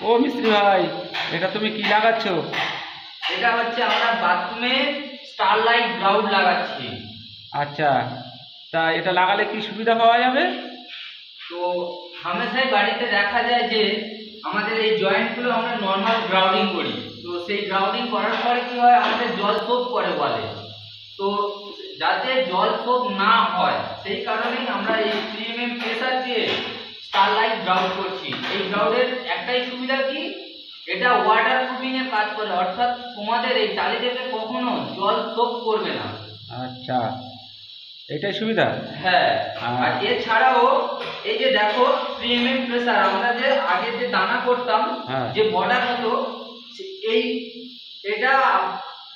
ও মিস্ত্রি ভাই, এটা তুমি কি লাগাচ্ছ? এটা হচ্ছে আমরা বাথরুমে স্টারলাইট গ্রাউন্ড লাগাচ্ছি। আচ্ছা, তা এটা লাগালে কি সুবিধা পাওয়া যাবে? তো হামেশাই বাড়িতে দেখা যায় যে আমাদের এই জয়েন্টগুলো আমরা নর্মাল গ্রাউন্ডিং করি। তো সেই গ্রাউন্ডিং করার পরে কি হয়, আমাদের জল সোপ করে বলে। তো যাতে জল সোপ না হয় সেই কারণেই আমরা এই 3 mm প্রেসার দিয়ে স্টারলাইট গ্রাউন্ড করছি। এই গ্রাউন্ডের একটাই সুবিধা কি, এটা ওয়াটার প্রুফিং এর কাজ করে, অর্থাৎ তোমাদের এই টালি থেকে কখনো জল সোপ করবে না। আচ্ছা, এটাই সুবিধা। হ্যাঁ, আর এছাড়াও এই যে দেখো 3 mm প্রেসার, আমরা যে আগে যে দানা করতাম, যে বর্ডার হতো, এটা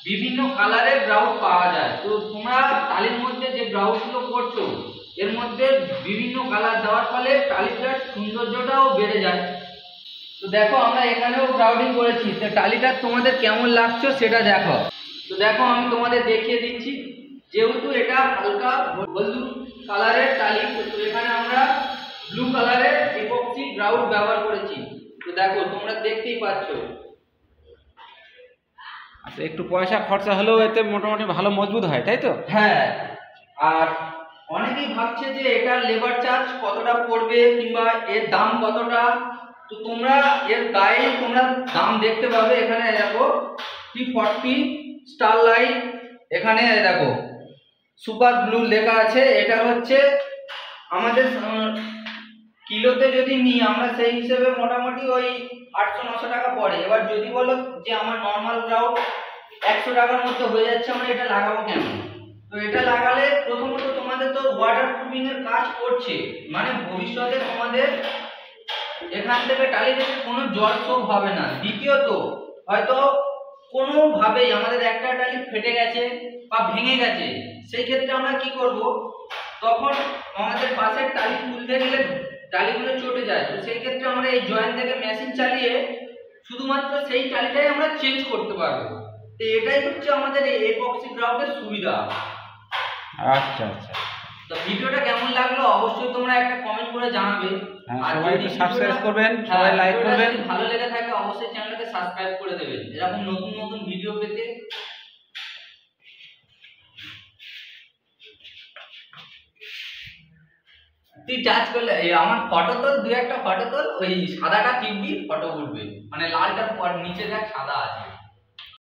বিভিন্ন কালারের গ্রাউন্ড পাওয়া যায়। তো তোমরা টালির মধ্যে যে গ্রাউন্ডগুলো করছো এর মধ্যে বিভিন্ন কালার দেওয়ার ফলে টালিটার সৌন্দর্যটাও বেড়ে যায়। তো দেখো আমরা এখানেও গ্রাউন্ডিং করেছি, তো টালিটা তোমাদের কেমন লাগছে সেটা দেখো। তো দেখো আমি তোমাদের দেখিয়ে দিচ্ছি, যেহেতু এটা হালকা হলুদ কালারের টালি, তো এখানে আমরা ব্লু কালারের ইপক্সি গ্রাউন্ড ব্যবহার করেছি। তো দেখো তোমরা দেখতেই পাচ্ছ। আচ্ছা, একটু পয়সা খরচা হলেও এতে মোটামুটি ভালো মজবুত হয়, তাই তো? হ্যাঁ, আর অনেকেই ভাবছে যে এটা লেবার চার্জ কতটা পড়বে কিংবা এর দাম কতটা। তো তোমরা এর গায়ে তোমরা দাম দেখতে পাবে। এখানে দেখো T40 স্টারলাইট, এখানে দেখো সুপার ব্লু লেখা আছে। এটা হচ্ছে আমাদের কিলোতে যদি নিই আমরা সেই হিসেবে মোটামুটি ওই 800-900 টাকা পড়ে। এবার যদি বলো যে আমার নর্মাল গ্রাউন্ড 100 টাকার মধ্যে হয়ে যাচ্ছে, আমরা এটা লাগাবো কেন? তো এটা লাগালে প্রথমত তোমাদের তো ওয়াটার প্রুফিং এর কাজ করছে, মানে ভবিষ্যতে তোমাদের এখান থেকে টালি থেকে কোনো জল সোপ হবে না। দ্বিতীয়ত হয়তো কোনোভাবেই আমাদের একটা টালি ফেটে গেছে বা ভেঙে গেছে, সেই ক্ষেত্রে আমরা কি করব, তখন আমাদের পাশের টালি তুলতে গেলে টালিগুলো চটে যায়। তো সেই ক্ষেত্রে আমরা এই জয়েন্ট থেকে মেশিন চালিয়ে শুধুমাত্র সেই টালিটাই আমরা চেঞ্জ করতে পারবো। তো এটাই হচ্ছে আমাদের এই এপক্সি গ্রাউন্ডের সুবিধা। আচ্ছা আচ্ছা, তো ভিডিওটা কেমন লাগলো অবশ্যই তোমরা একটা কমেন্ট করে জানাবে। আর সবাই যদি সাবস্ক্রাইব করবেন, সবাই লাইক করবেন। যদি ভালো লেগে থাকে অবশ্যই চ্যানেলটাকে সাবস্ক্রাইব করে দেবেন এরকম নতুন নতুন ভিডিও পেতে। তুই টাচ করলে আমার ফটো তোল, দু একটা ফটো তোল, ওই সাদাটা টিপবি ফটো উঠবে, মানে লালটার পর নিচে দেখ সাদা আছে।